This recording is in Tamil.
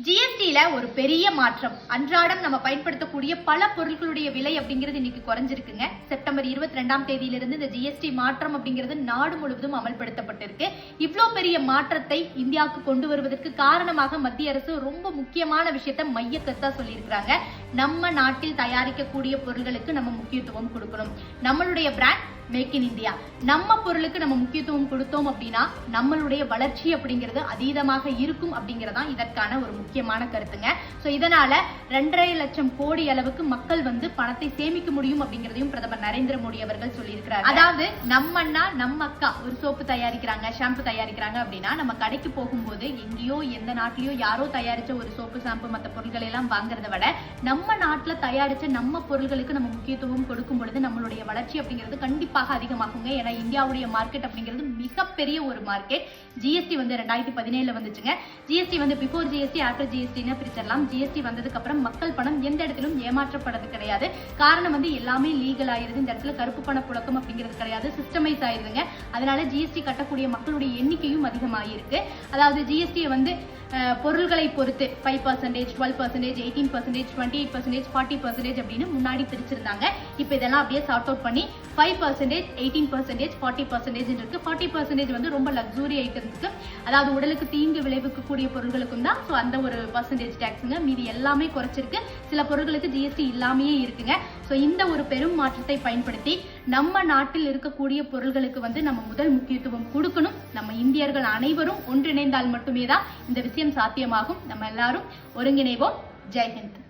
ஜிஎஸ்டில ஒரு பெரிய மாற்றம். அன்றாடம் நம்ம பயன்படுத்தக்கூடிய பல பொருட்களுடைய விலை அப்படிங்கிறது இன்னைக்கு குறைஞ்சிருக்குங்க. செப்டம்பர் 22ஆம் தேதியிலிருந்து இந்த ஜிஎஸ்டி மாற்றம் அப்படிங்கிறது நாடு முழுவதும் அமல்படுத்தப்பட்டிருக்கு. இவ்வளோ பெரிய மாற்றத்தை இந்தியாவுக்கு கொண்டு வருவதற்கு காரணமாக மத்திய அரசு ரொம்ப முக்கியமான விஷயத்த மையக்கருத்தா சொல்லியிருக்கிறாங்க. நம்ம நாட்டில் தயாரிக்கக்கூடிய பொருட்களுக்கு நம்ம முக்கியத்துவம் கொடுக்கணும். நம்மளுடைய பிராண்ட் மேக் இன் இந்தியா. நம்ம பொருளுக்கு நம்ம முக்கியத்துவம் கொடுத்தோம் அப்படின்னா நம்மளுடைய வளர்ச்சி அப்படிங்கிறது அதீதமாக இருக்கும் அப்படிங்கறதா இதற்கான ஒரு முக்கியமான கருத்துங்க. சோ இதனால 2.5 லட்சம் கோடி அளவுக்கு மக்கள் பணத்தை சேமிக்க முடியும் அப்படிங்கறதையும் பிரதமர் நரேந்திர மோடி அவர்கள் சொல்லியிருக்கிறார். அதாவது நம்ம அண்ணா நம்ம அக்கா ஒரு சோப்பு தயாரிக்கிறாங்க, ஷாம்பு தயாரிக்கிறாங்க அப்படின்னா நம்ம கடைக்கு போகும்போது எங்கேயோ எந்த நாட்டிலயோ யாரோ தயாரிச்ச ஒரு சோப்பு ஷாம்பு மற்ற பொருட்களை எல்லாம் வாங்குறத விட நம்ம நாட்டுல தயாரிச்ச நம்ம பொருட்களுக்கு நம்ம முக்கியத்துவம் கொடுக்கும் பொழுது நம்மளுடைய வளர்ச்சி அப்படிங்கிறது கண்டிப்பா அதிகமாகுங்க. ஏன்னா இந்தியாவுடைய மார்க்கெட் அப்படிங்கிறது மிகப்பெரிய ஒரு மார்க்கெட். ஜிஎஸ்டி 2017 வந்துச்சுங்க. ஜிஎஸ்டி பிஃபோர் ஜிஎஸ்டி ஆஃப்டர் ஜிஎஸ்டின்னு பிரிச்சிடலாம். ஜிஎஸ்டி வந்ததுக்கு அப்புறம் மக்கள் பணம் எந்த இடத்திலும் ஏமாற்றப்படுறது கிடையாது. காரணம் எல்லாமே லீகல் ஆயிருது. இந்த இடத்துல கருப்பு பண புழக்கம் அப்படிங்கிறது கிடையாது, சிஸ்டமைஸ் ஆயிருதுங்க. அதனால ஜிஎஸ்டி கட்டக்கூடிய மக்களுடைய எண்ணிக்கையும் அதிகமாயிருக்கு. அதாவது ஜிஎஸ்டியை பொருள்களை பொறுத்து 5%, 12%, 18%, 28%, 40% அப்படின்னு முன்னாடி பிரிச்சிருந்தாங்க. இப்ப இதெல்லாம் அப்படியே சார்ட் அவுட் பண்ணி 5%, 18%, 40% இருக்கு. 40% ரொம்ப லக்ஸூரி ஐட்டம்ஸ்க்கு, அதாவது உடலுக்கு தீங்கு விளைவிக்கக்கூடிய பொருட்களுக்கும் தான் அந்த ஒரு பர்சன்டேஜ் டாக்ஸுங்க. மீதி எல்லாமே குறைச்சிருக்கு. சில பொருட்களுக்கு ஜிஎஸ்டி இல்லாமையே இருக்குங்க. சோ இந்த ஒரு பெரும் மாற்றத்தை பயன்படுத்தி நம்ம நாட்டில் இருக்கக்கூடிய பொருட்களுக்கு நம்ம முதல் முக்கியத்துவம் கொடுக்கணும். நம்ம இந்தியர்கள் அனைவரும் ஒன்றிணைந்தால் மட்டுமே தான் இந்த விஷயம் சாத்தியமாகும். நம்ம எல்லாரும் ஒருங்கிணைவோம். ஜெய் ஹிந்த்.